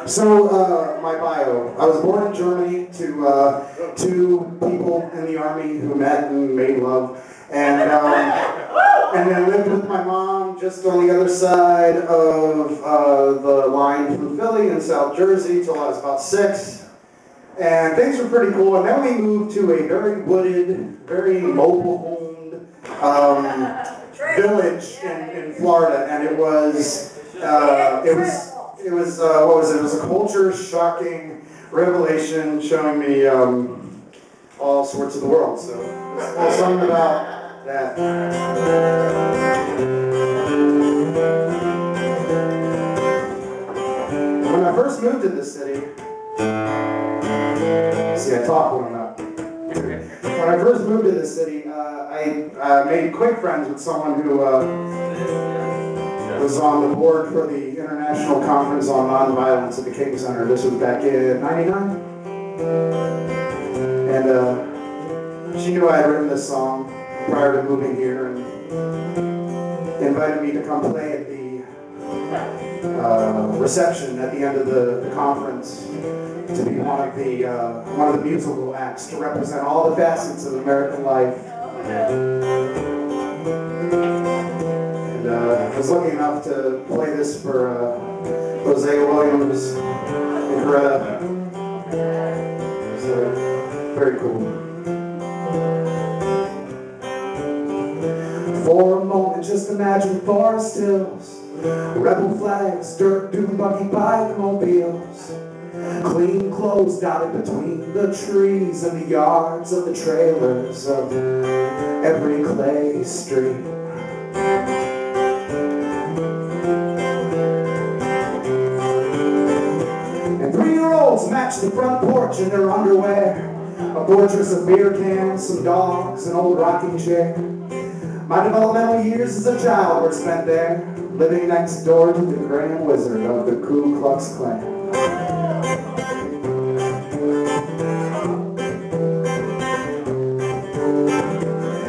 My bio. I was born in Germany to two people in the army who met and made love, and then lived with my mom just on the other side of the line from Philly in South Jersey till I was about 6. And things were pretty cool. And then we moved to a very wooded, very mobile-homed village in Florida, and it was a culture-shocking revelation showing me all sorts of the world. So there's something about that. When I first moved to this city, see, I talk when I'm not. When I first moved to this city, I made quick friends with someone who was on the board for the International Conference on Nonviolence at the King Center. This was back in '99. And she knew I had written this song prior to moving here and invited me to come play at the reception at the end of the conference to be one of the musical acts to represent all the facets of American life. I was lucky enough to play this for Hosea Williams and Greta. It was very cool. For a moment, just imagine forest hills, rebel flags, dirt dune buggy bike mobiles, clean clothes dotted between the trees and the yards of the trailers of every clay street. And 3-year-olds match the front porch in their underwear, a fortress of beer cans, some dogs, an old rocking chair. My developmental years as a child were spent there, living next door to the Grand Wizard of the Ku Klux Klan.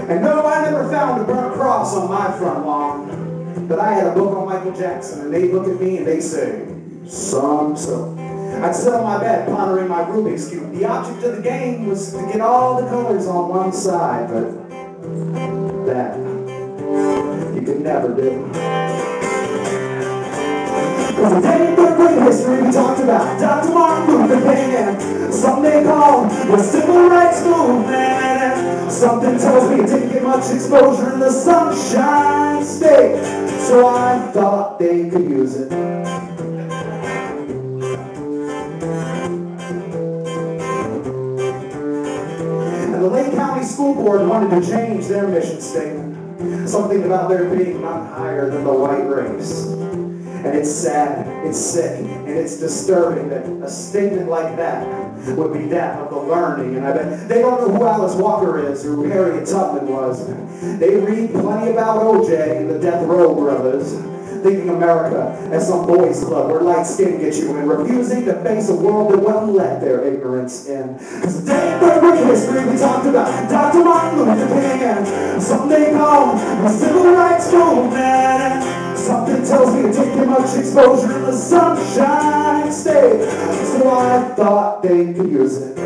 And no, I never found a burnt cross on my front lawn, but I had a book on Michael Jackson, and they'd look at me and they'd say, "Son, so." I'd sit on my bed pondering my Rubik's Cube. The object of the game was to get all the colors on one side, but that you could never do. Cause today in the great history we talked about Dr. Martin Luther King and something called the Civil Rights Movement. Something tells me it didn't get much exposure in the Sunshine State, so I thought they could use it. And the Lake County School Board wanted to change their mission statement. Something about there being none higher than the white race. And it's sad, it's sick, and it's disturbing that a statement like that would be that of the learning. And I bet they don't know who Alice Walker is or who Harriet Tubman was. They read plenty about OJ and the Death Row Brothers, thinking America as some boys club where light skin gets you in, refusing to face a world that wouldn't let their ignorance in. Because today in great history we talked about Dr. Martin Luther King and something called the Civil Rights Movement. Something tells me it didn't get much exposure in the Sunshine State, so I thought they could use it.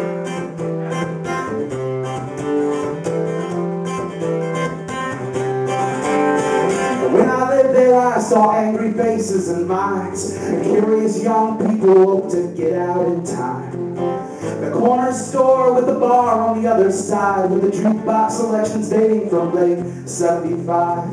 When I lived there, I saw angry faces and minds, and curious young people to get out in time. The corner store with the bar on the other side, with the jukebox selections dating from late '75.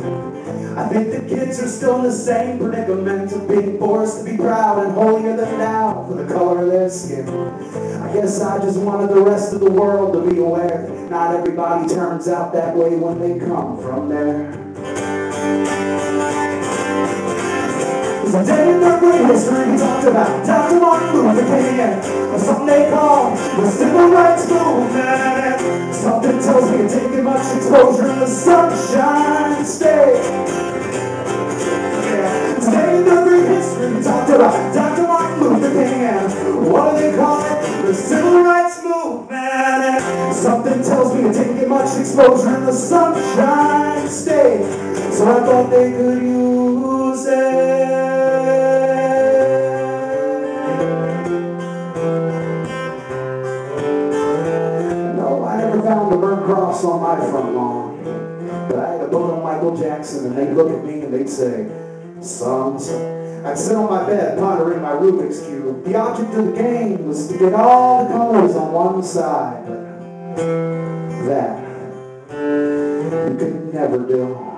I think the kids are still in the same predicament of being forced to be proud and holier than thou for the color of their skin. I guess I just wanted the rest of the world to be aware that not everybody turns out that way when they come from there. Today in the great history we talked about Dr. Martin Luther King and something they call the Civil Rights Movement. Something tells me it didn't get much exposure in the Sunshine State. Today in the great history we talked about Dr. Martin Luther King and what do they call it? The Civil Rights Movement. Something tells me it didn't get much exposure in the Sunshine State, so I thought they could use it. found a burnt cross on my front lawn. But I had a book on Michael Jackson, and they'd look at me and they'd say, "Sons." I'd sit on my bed pondering my Rubik's Cube. The object of the game was to get all the colors on one side. But that you could never do.